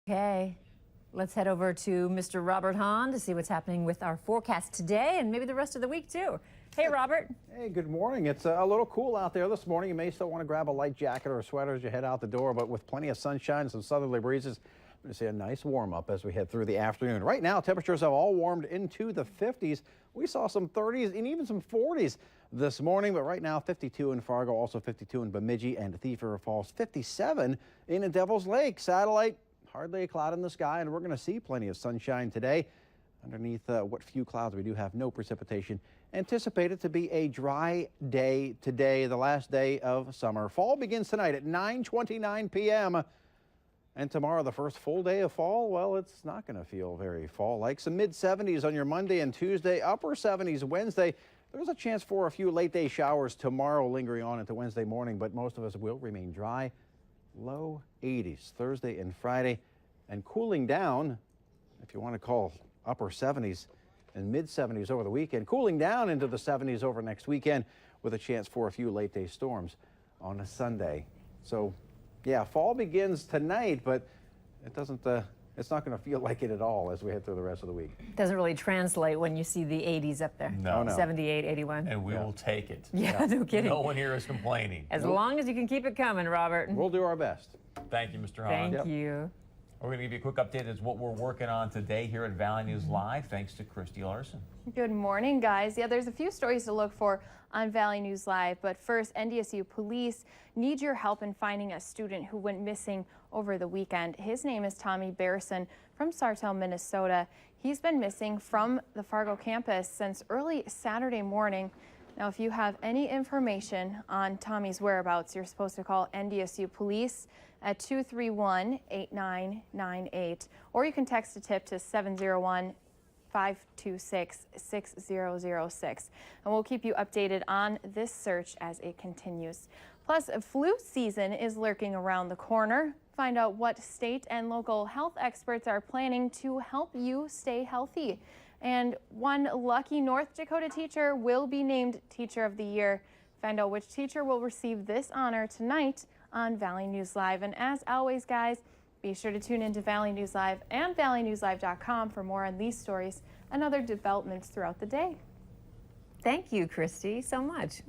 Okay, let's head over to Mr. Robert Hahn to see what's happening with our forecast today and maybe the rest of the week too. Hey, Robert. Hey, good morning. It's a little cool out there this morning. You may still want to grab a light jacket or a sweater as you head out the door, but with plenty of sunshine and some southerly breezes, we're going to see a nice warm up as we head through the afternoon. Right now, temperatures have all warmed into the 50s. We saw some 30s and even some 40s this morning, but right now 52 in Fargo, also 52 in Bemidji and Thief River Falls, 57 in Devil's Lake. Satellite, hardly a cloud in the sky, and we're going to see plenty of sunshine today. Underneath what few clouds we do have, no precipitation. Anticipated to be a dry day today, the last day of summer. Fall begins tonight at 9:29 p.m. And tomorrow, the first full day of fall, well, it's not going to feel very fall-like. Some mid-70s on your Monday and Tuesday, upper 70s Wednesday. There's a chance for a few late-day showers tomorrow lingering on into Wednesday morning, but most of us will remain dry. Low 80s Thursday and Friday, and cooling down, if you want to call upper 70s and mid 70s over the weekend, cooling down into the 70s over next weekend with a chance for a few late day storms on a Sunday. So yeah, fall begins tonight, but it doesn't it's not going to feel like it at all as we head through the rest of the week. Doesn't really translate when you see the 80s up there. No. 78, 81. And we will take it. Yeah, no kidding. No one here is complaining. As long as you can keep it coming, Robert. We'll do our best. Thank you, Mr. Hahn. Thank you. We're going to give you a quick update as what we're working on today here at Valley News Live, thanks to Christy Larson. Good morning, guys. Yeah, there's a few stories to look for on Valley News Live, but first, NDSU police need your help in finding a student who went missing over the weekend. His name is Tommy Bearson from Sartell, Minnesota. He's been missing from the Fargo campus since early Saturday morning. Now, if you have any information on Tommy's whereabouts, you're supposed to call NDSU police at 231-8998, or you can text a tip to 701-526-6006, and we'll keep you updated on this search as it continues. Plus, flu season is lurking around the corner. Find out what state and local health experts are planning to help you stay healthy. And one lucky North Dakota teacher will be named Teacher of the Year. Find out which teacher will receive this honor tonight on Valley News Live. And as always, guys, be sure to tune into Valley News Live and valleynewslive.com for more on these stories and other developments throughout the day. Thank you, Christy, so much.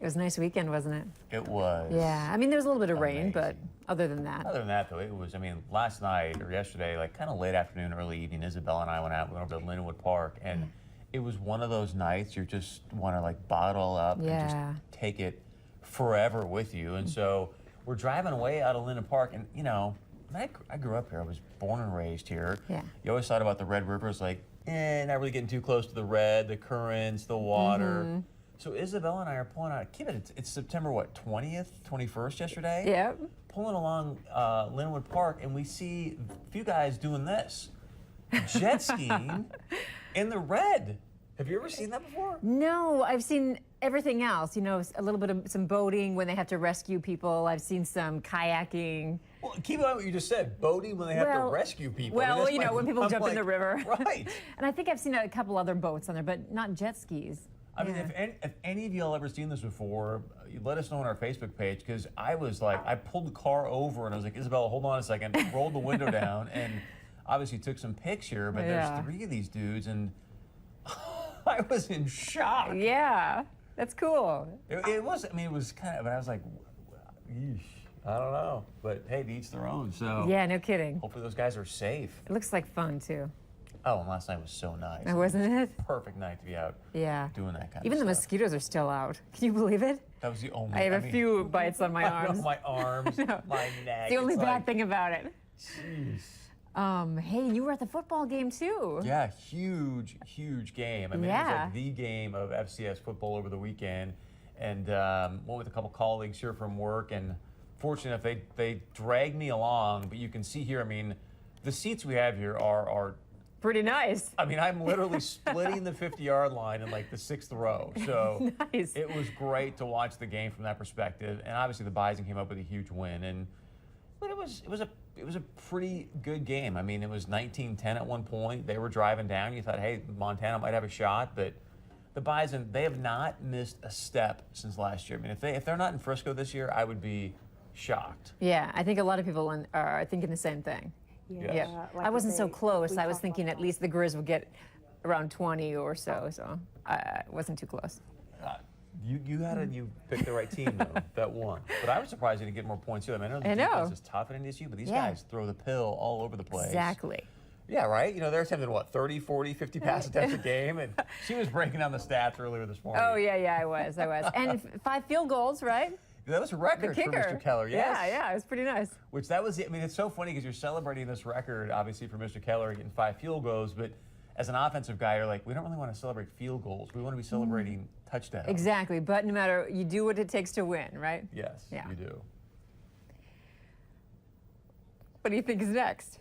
It was a nice weekend, wasn't it? It was. Yeah, I mean, there was a little bit of rain, amazing. but other than that. Other than that, though, it was, I mean, last night or yesterday, like kind of late afternoon, early evening, Isabella and I went over to Lindenwood Park, and it was one of those nights you just want to like bottle up and just take it forever with you. And so we're driving away out of Linden Park, and you know, I grew up here. I was born and raised here. Yeah. You always thought about the Red River as like, not really getting too close to the red, the currents, the water. So Isabella and I are pulling out, keep it, it's September, what, 20th, 21st yesterday? Yep. Pulling along Lindenwood Park, and we see a few guys doing this. Jet skiing in the red. Have you ever seen that before? No, I've seen everything else. You know, a little bit of some boating when they have to rescue people. I've seen some kayaking. Well, keep in mind what you just said. Boating when they have to rescue people. I mean, Well, that's you know, when people I'm jump in the river. Right. And I think I've seen a couple other boats on there, but not jet skis. I mean, if any of y'all ever seen this before, you let us know on our Facebook page, because I was like, I pulled the car over and I was like, Isabella, hold on a second, rolled the window down, and obviously took some picture, but there's 3 of these dudes, and I was in shock. Yeah, that's cool. It was, I mean, it was kind of, but I was like, yeesh, I don't know. But hey, to each their own, so. Yeah, no kidding. Hopefully those guys are safe. It looks like fun, too. Oh, and last night was so nice. Wasn't it? Perfect night to be out doing that kind Even of the stuff. mosquitoes are still out. Can you believe it? That was the only. I have a few bites on my I arms. know, my arms, my neck. The only it's bad like, thing about it. Jeez. Hey, you were at the football game too. Yeah, huge, huge game. I mean, it was like the game of FCS football over the weekend, and went with a couple colleagues here from work, and fortunate enough, they dragged me along. But you can see here, I mean, the seats we have here are pretty nice. I mean, I'm literally splitting the 50-yard line in like the 6th row. So Nice. It was great to watch the game from that perspective. And obviously the Bison came up with a huge win. But it was a pretty good game. I mean, it was 19-10 at one point. They were driving down. You thought, hey, Montana might have a shot, but the Bison, they have not missed a step since last year. I mean, if they're not in Frisco this year, I would be shocked. Yeah, I think a lot of people are thinking the same thing. Yes. I wasn't so close. I was thinking at least the Grizz would get around 20 or so, so I wasn't too close. You picked the right team though that won. But I was surprised you didn't get more points too. I mean, I know the I know. defense is tough in NDSU, but these guys throw the pill all over the place. Exactly. Yeah, right. You know, they're attempting what, 30, 40, 50 pass attempts a game, and she was breaking down the stats earlier this morning. Oh yeah, I was. And 5 field goals, right? That was a record The for kicker. Mr. Keller. Yes. Yeah, it was pretty nice. Which that was. I mean, it's so funny because you're celebrating this record, obviously for Mr. Keller getting 5 field goals, but as an offensive guy, you're like, we don't really want to celebrate field goals. We want to be celebrating touchdowns. Exactly, but no matter, you do what it takes to win, right? Yes, Yeah. you do. What do you think is next?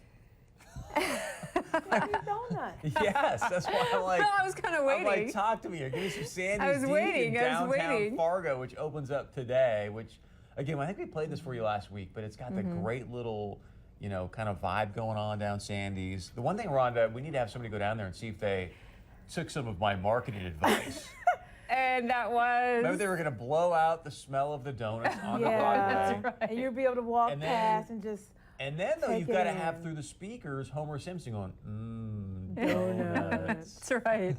Donut. Yes, that's why I'm like. No, I was kind of waiting. I'm like, talk to me. Or give me some Sandy's I was Deep waiting, in I was downtown waiting. Fargo, which opens up today. Which, again, I think we played this for you last week, but it's got the great little, you know, kind of vibe going on down Sandy's. The one thing, Rhonda, we need to have somebody go down there and see if they took some of my marketing advice. And that was... Maybe they were going to blow out the smell of the donuts on the Yeah, Broadway. right. and you'll be able to walk And then- past and just And then, though, Take you've it got to in. have through the speakers Homer Simpson going, donuts. That's right.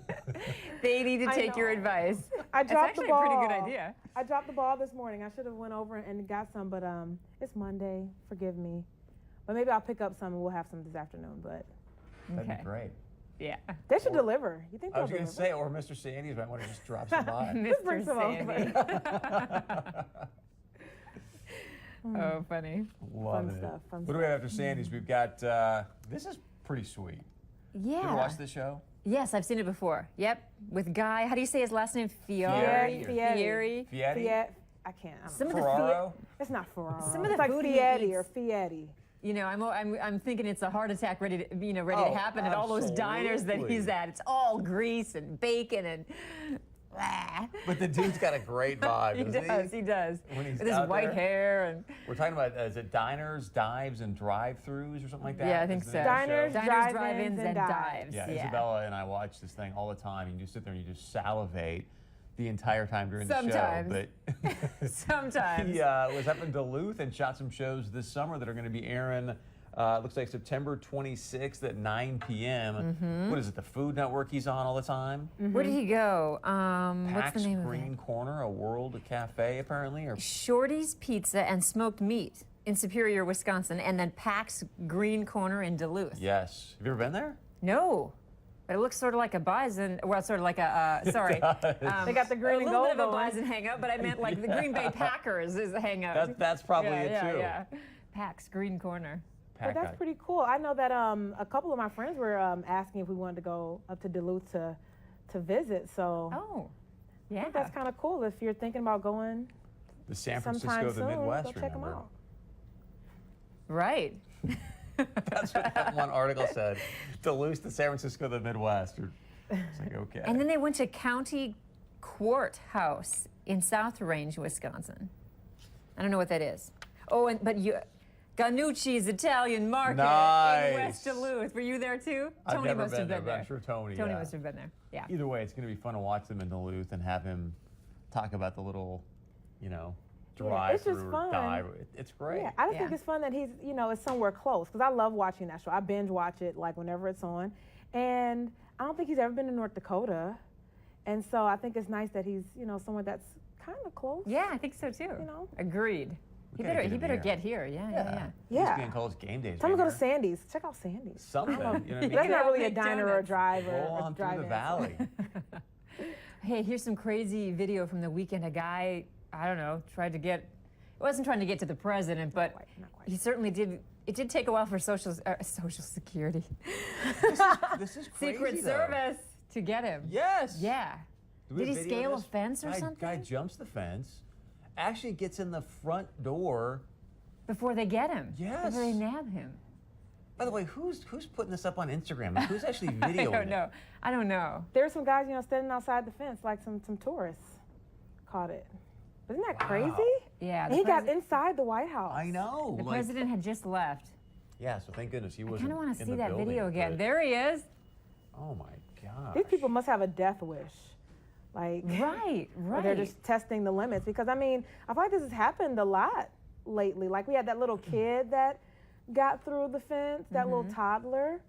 They need to I take your know. advice. I It's dropped actually the ball. a pretty good idea. I dropped the ball this morning. I should have went over and got some, but it's Monday. Forgive me. But maybe I'll pick up some and we'll have some this afternoon. But That'd Okay. be great. Yeah. they should deliver. You think I they'll was going deliver? to say, or Mr. Sandys might want to just drop some by. bring Mr. some over. Sandy. Oh, funny. Loving it. stuff, fun What do we have after Sandy's? We've got, this is pretty sweet. You ever Yeah. watch this show? Yes, I've seen it before. Yep. With Guy, how do you say his last name? Fieri. Fieri. Fieri? Fiat. I can't. I don't Some know. of the Ferraro? It's not Ferraro. Some of it's the like food he Fiatti or eats- Fiatti. You know, I'm thinking it's a heart attack ready to Oh, to happen at all those diners that he's absolutely. at. It's all grease and bacon and. Ah. But the dude's got a great vibe, He doesn't does. He does. When he's With his out white there. hair and. We're talking about, is it diners, dives, and drive-throughs or something like that? Yeah, I think Is the so. name of the show? Diners, Diners, drive-ins, drive-ins, and and dives. dives. Yeah, Isabella and I watch this thing all the time. You just sit there and you just salivate the entire time during Sometimes. the show. But Sometimes. he was up in Duluth and shot some shows this summer that are going to be airing. Looks like September 26th at 9 p.m. Mm-hmm. What is it? The Food Network he's on all the time. Where did he go? What's Pax the name Green of it? Corner, a world cafe apparently. Or Shorty's Pizza and Smoked Meat in Superior, Wisconsin, and then Pax Green Corner in Duluth. yes, have you ever been there? No. But it looks sort of like a bison, well, sort of like a, sorry. They got the green a and little gold bit of a on. bison hangout, but I meant like the Green Bay Packers is a hangout. That's probably yeah, it yeah, too. Yeah. Pax Green Corner. But Pack that's guy. pretty cool. I know that a couple of my friends were asking if we wanted to go up to Duluth to visit. So Oh, I yeah. think that's kind of cool if you're thinking about going The San Francisco sometime of the soon. Midwest. Go check them remember? out. Right. That's what that one article said. Duluth, the San Francisco of the Midwest. It's like, okay. And then they went to County Courthouse in South Range, Wisconsin. I don't know what that is. Oh, but Ganucci's Italian Market Nice. in West Duluth. Were you there too? I've Tony never must have been been there, there. but I'm sure Tony. Tony yeah. must have been there. Yeah. Either way, it's going to be fun to watch them in Duluth and have him talk about the little, you know, Yeah, drive it's just through or fun. dive. It's great. Yeah, I just Yeah. think it's fun that he's, it's somewhere close because I love watching that show. I binge watch it like whenever it's on, and I don't think he's ever been to North Dakota, and so I think it's nice that he's, somewhere that's kind of close. Yeah, I think so too. Agreed. He gotta better get him get here. here. Yeah. Yeah. ESPN calls game days. Tell him to go right to Sandy's. Check out Sandy's. Something. You know what I mean? That's not really a Big diner or a donuts. drive or Roll a on through drive-in. the valley. Hey, here's some crazy video from the weekend. A guy, I don't know, wasn't trying to get to the president, but Not quite. he certainly did. It did take a while for Social Security, This is crazy. Secret though. Service to get him. Yes. Yeah. Do we Did have he video scale of a this? fence or Guy something? jumps the fence, actually gets in the front door. Before they get him. Yes. Before they nab him. By the way, who's putting this up on Instagram? Like, who's actually videoing it? I don't know. There were some guys, standing outside the fence, like some tourists caught it. Isn't that crazy? Yeah. And he got inside the White House. I know. The like- president had just left. Yeah, so thank goodness he I wasn't. kind of want to in see the that building, video again. but- There he is. Oh my God. These people must have a death wish. Like, Right. or they're just testing the limits because I feel like this has happened a lot lately. Like we had that little kid that got through the fence, that little toddler.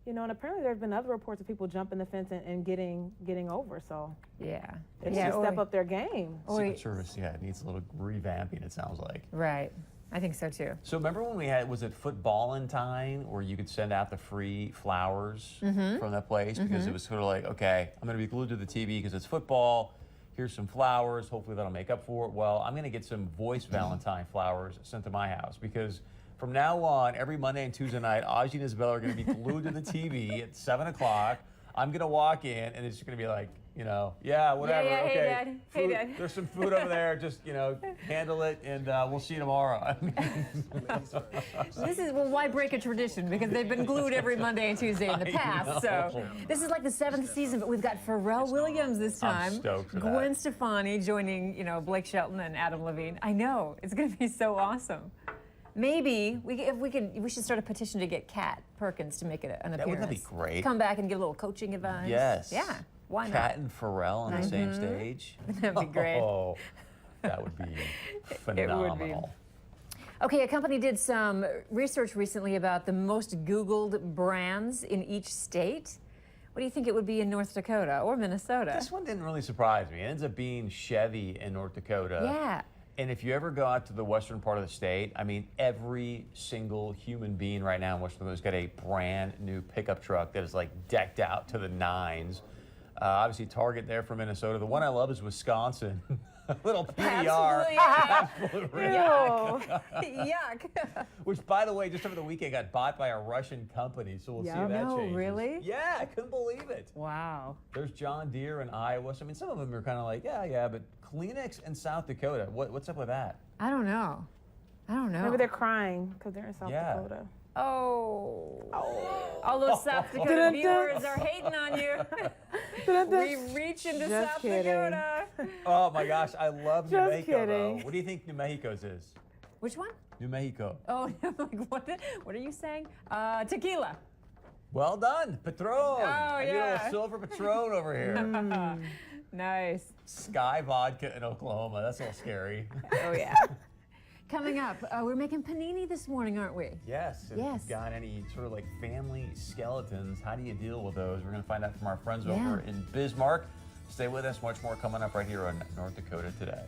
You know, and apparently there's been other reports of people jumping the fence and getting over. So Yeah. they need to step up their game. Secret Service, yeah, it needs a little revamping, it sounds like. Right. I think so too. So remember when we had, was it Footballentine, where you could send out the free flowers from that place? Because it was sort of like, okay, I'm going to be glued to the TV because it's football. Here's some flowers. Hopefully that'll make up for it. Well, I'm going to get some voice Valentine flowers sent to my house because from now on, every Monday and Tuesday night, Ozzy and Isabella are going to be glued to the TV at 7 o'clock. I'm going to walk in, and it's going to be like, you know, yeah, whatever. Yeah, okay, hey, Dad. Hey, food- Dad. There's some food over there. Just, you know, handle it, and we'll see you tomorrow. I mean, This is, well, why break a tradition? Because they've been glued every Monday and Tuesday in the past. So know. this is like the 7th season, but we've got Pharrell Williams this I'm time. stoked for that. Gwen Stefani joining, you know, Blake Shelton and Adam Levine. I know, it's going to be so awesome. Maybe we should start a petition to get Kat Perkins to make it an appearance. Wouldn't that be great? Come back and give a little coaching advice. yes. Yeah. Why not? Kat and Pharrell on the same stage. That'd be great. Oh, that would be phenomenal. Okay, a company did some research recently about the most Googled brands in each state. What do you think it would be in North Dakota or Minnesota? This one didn't really surprise me. It ends up being Chevy in North Dakota. Yeah. And if you ever go out to the western part of the state, I mean, every single human being right now in Western Dakota has got a brand new pickup truck that is like decked out to the nines. Obviously, Target there for Minnesota. The one I love is Wisconsin. Little PDR. Absolute Yuck. Yuck. Which, by the way, just over the weekend got bought by a Russian company, so we'll see if that No, changes. really? Yeah, I couldn't believe it. Wow. There's John Deere in Iowa. So, I mean, some of them are kind of like, yeah, but Kleenex in South Dakota, what's up with that? I don't know. Maybe they're crying because they're in South Yeah. Dakota. Oh. All those South Dakota viewers are hating on you. We reach into Just South kidding. Dakota. Oh my gosh, I love New Just Mexico. kidding. Though. What do you think New Mexico's is? Which one? New Mexico. Oh, I'm like, what are you saying? Tequila. Well done, Patron. I need a yeah. little silver Patron over here. Nice. Sky Vodka in Oklahoma. That's a little scary. Oh, yeah. Coming up, we're making panini this morning, aren't we? Yes. If Yes. you've got any sort of like family skeletons, how do you deal with those? We're going to find out from our friends Yeah. over in Bismarck. Stay with us. Much more coming up right here on North Dakota Today.